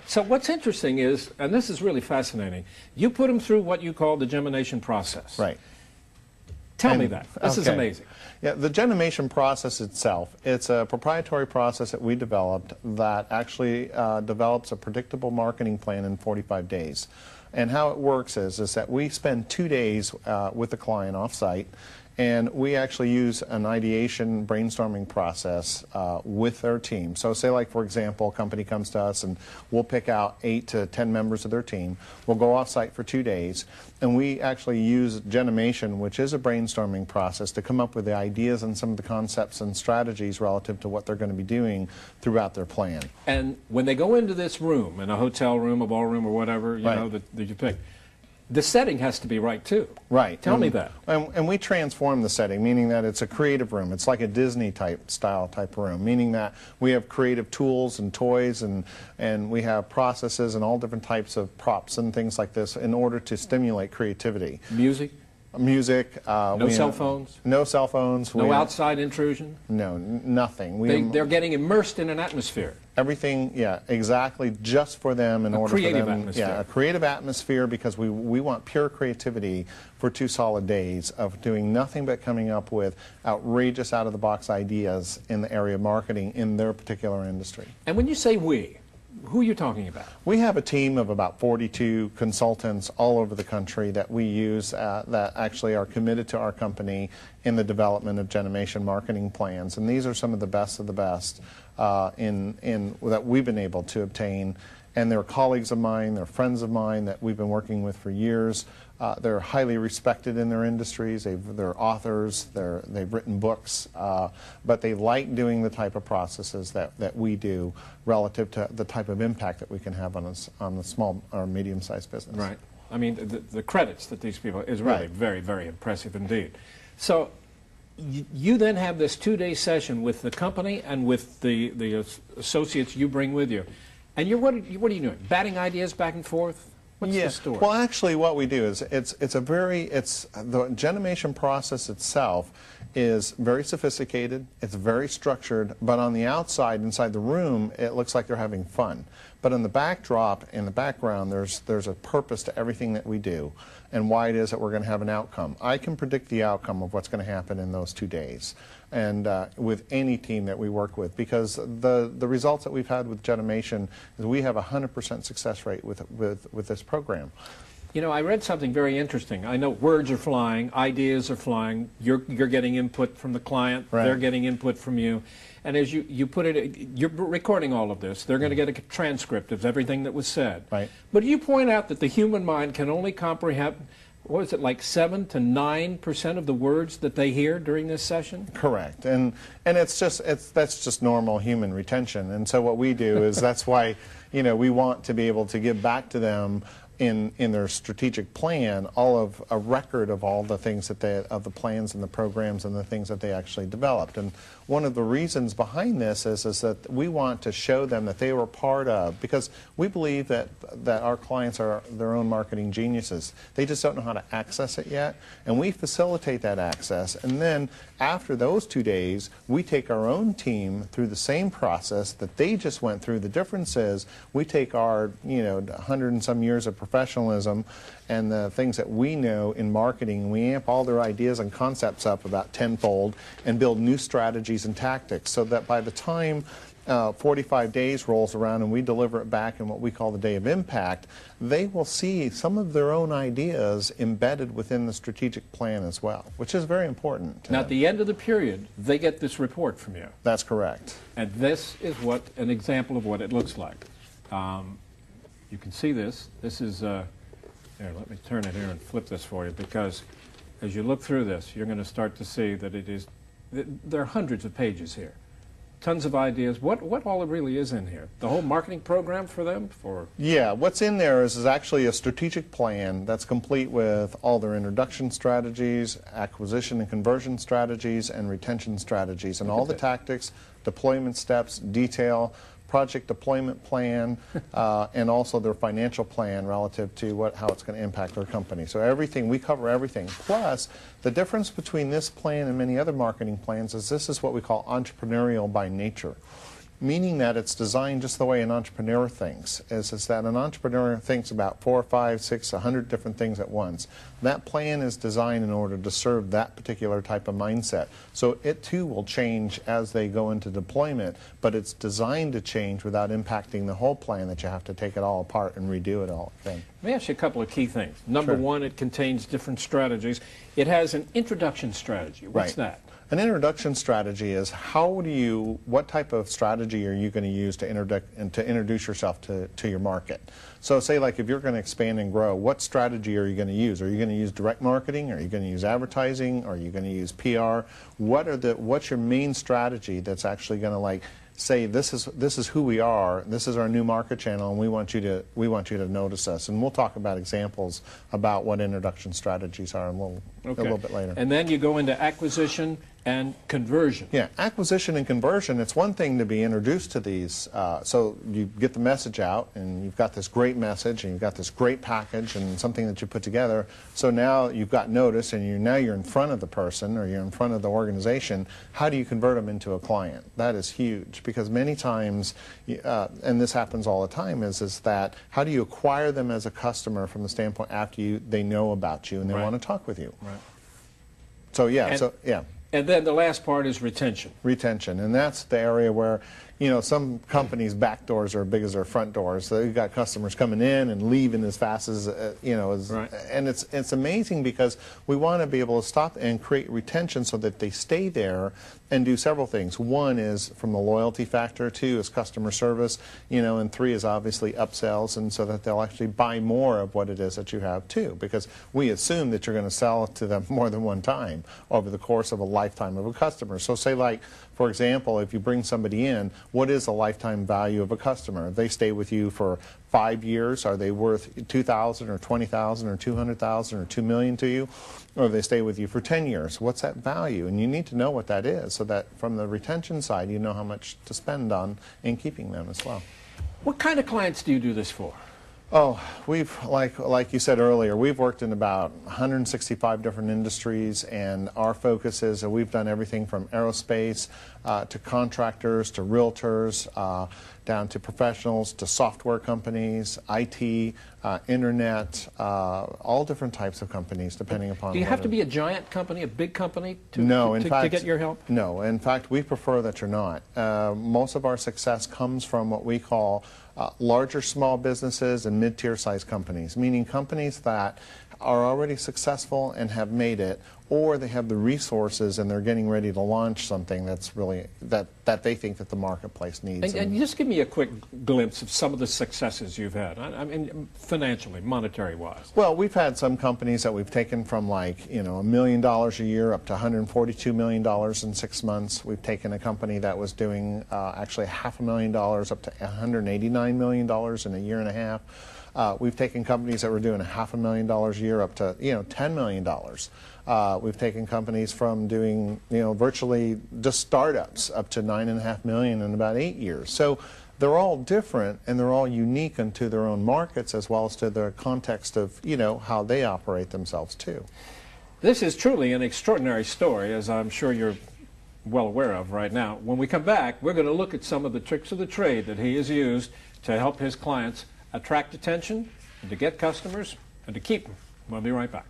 So what's interesting is, and this is really fascinating, you put them through what you call the Genimation process. Right. Tell me that. This is amazing. Yeah, the Genimation process itself, it's a proprietary process that we developed that actually develops a predictable marketing plan in 45 days. And how it works is that we spend 2 days with the client off-site, and we actually use an ideation brainstorming process with their team. So say, like, for example, a company comes to us and we'll pick out 8 to 10 members of their team. We'll go off-site for 2 days, and we actually use Genimation, which is a brainstorming process, to come up with the ideas and some of the concepts and strategies relative to what they're going to be doing throughout their plan. And when they go into this room, in a hotel room, a ballroom, or whatever, you know, that you pick, the setting has to be right, too. Right. Tell me that. And we transform the setting, meaning that it's a creative room. It's like a Disney style room, meaning that we have creative tools and toys, and we have processes and all different types of props and things like this in order to stimulate creativity. Music? Music. No cell phones? No cell phones. No outside intrusion? No, nothing. They're getting immersed in an atmosphere. Everything, yeah, exactly, just for them in order for them. A creative atmosphere. Yeah, a creative atmosphere, because we want pure creativity for 2 solid days of doing nothing but coming up with outrageous, out-of-the-box ideas in the area of marketing in their particular industry. And when you say we, who are you talking about? We have a team of about 42 consultants all over the country that we use that actually are committed to our company in the development of Genimation marketing plans. And these are some of the best that we've been able to obtain. And they're colleagues of mine, they're friends of mine that we've been working with for years. They're highly respected in their industries. They're authors. They've written books, but they like doing the type of processes that we do relative to the type of impact that we can have on the small or medium-sized business. Right. I mean, the credits that these people is really very, very impressive indeed. So you then have this 2-day session with the company and with the associates you bring with you, and what are you doing? Batting ideas back and forth? What's the story? Well, actually, what we do is the Genimation process itself is very sophisticated. It's very structured, but on the outside, inside the room, it looks like they're having fun. But in the backdrop, in the background, there's a purpose to everything that we do, and why it is that we're going to have an outcome. I can predict the outcome of what's going to happen in those 2 days, and with any team that we work with, because the results that we've had with Genimation is we have a 100% success rate with this program. You know, I read something very interesting. I know words are flying, ideas are flying, you're getting input from the client, they're getting input from you. And as you put it, you're recording all of this. They're going to get a transcript of everything that was said. Right. But you point out that the human mind can only comprehend, what is it, like 7 to 9% of the words that they hear during this session? Correct. And that's just normal human retention. And so what we do is that's why, you know, we want to be able to give back to them in their strategic plan a record of all the things of the plans and the programs and the things that they actually developed. And one of the reasons behind this is that we want to show them that they were part of, because we believe that our clients are their own marketing geniuses. They just don't know how to access it yet, and we facilitate that access. And then after those 2 days, we take our own team through the same process that they just went through. The difference is we take our 100 and some years of professionalism and the things that we know in marketing, we amp all their ideas and concepts up about tenfold and build new strategies and tactics, so that by the time 45 days rolls around and we deliver it back in what we call the day of impact, they will see some of their own ideas embedded within the strategic plan as well, which is very important. Now, at the end of the period, they get this report from you. That's correct. And this is an example of what it looks like. You can see this. This is, here, let me turn it here and flip this for you, because as you look through this, you're going to start to see that there are hundreds of pages here. Tons of ideas. What all it really is in here? The whole marketing program for them? Yeah, what's in there is actually a strategic plan that's complete with all their introduction strategies, acquisition and conversion strategies, and retention strategies, and all the tactics, deployment steps, detail, project deployment plan, and also their financial plan relative to how it's going to impact their company. So everything, we cover everything. Plus, the difference between this plan and many other marketing plans is this is what we call entrepreneurial by nature. meaning that it's designed just the way an entrepreneur thinks, is that an entrepreneur thinks about 4, 5, 6, 100 different things at once. That plan is designed in order to serve that particular type of mindset. So it too will change as they go into deployment, but it's designed to change without impacting the whole plan, that you have to take it all apart and redo it all again. Let me ask you a couple of key things. Number Sure. one, it contains different strategies. It has an introduction strategy. What's Right. that? An introduction strategy is what type of strategy are you going to use to introduce yourself to your market? So say like if you're going to expand and grow, what strategy are you going to use? Are you going to use direct marketing? Are you going to use advertising? Are you going to use PR? What's your main strategy that's actually going to like say this is who we are, this is our new market channel, and we want you to notice us. And we'll talk about examples about what introduction strategies are a little bit later. And then you go into acquisition and conversion. Yeah, acquisition and conversion, it's one thing to be introduced to these. So you get the message out, and you've got this great message, and you've got this great package and something that you put together. So now you've got notice, and now you're in front of the person, or you're in front of the organization. How do you convert them into a client? That is huge, because many times, and this happens all the time, is that how do you acquire them as a customer from the standpoint after they know about you and they want to talk with you? Right. So yeah, And then the last part is retention. Retention, and that's the area where, some companies' back doors are as big as their front doors. So you've got customers coming in and leaving as fast as, Right. And it's amazing because we want to be able to stop and create retention so that they stay there and do several things. One is from the loyalty factor, 2 is customer service, and 3 is obviously upsells, and so that they'll actually buy more of what it is that you have too, because we assume that you're going to sell it to them more than one time over the course of a lifetime of a customer. So say like, for example, if you bring somebody in, what is the lifetime value of a customer? If they stay with you for 5 years, are they worth $2,000 or $20,000 or $200,000 or $2 million to you? Or if they stay with you for 10 years, what's that value? And you need to know what that is so that from the retention side, you know how much to spend on in keeping them as well. What kind of clients do you do this for? Oh, we've, like you said earlier, we've worked in about 165 different industries, and our focus is that we've done everything from aerospace to contractors to realtors, down to professionals to software companies, IT, internet, all different types of companies depending upon. Do you have to be a giant company, a big company to get your help? No, in fact, we prefer that you're not. Most of our success comes from what we call larger small businesses and mid-tier size companies, meaning companies that are already successful and have made it, or they have the resources and they're getting ready to launch something that's really that they think that the marketplace needs. And just give me a quick glimpse of some of the successes you've had. I mean, financially, monetary wise. Well, we've had some companies that we've taken from like $1 million a year up to $142 million in 6 months. We've taken a company that was doing actually $500,000 up to $189 million in a year and a half. We've taken companies that were doing $500,000 a year up to $10 million. We've taken companies from doing virtually just startups up to $9.5 million in about 8 years. So they're all different and they're all unique unto their own markets as well as to the context of how they operate themselves too. This is truly an extraordinary story, as I'm sure you're well aware of right now. When we come back, we're going to look at some of the tricks of the trade that he has used to help his clients attract attention, and to get customers, and to keep them. We'll be right back.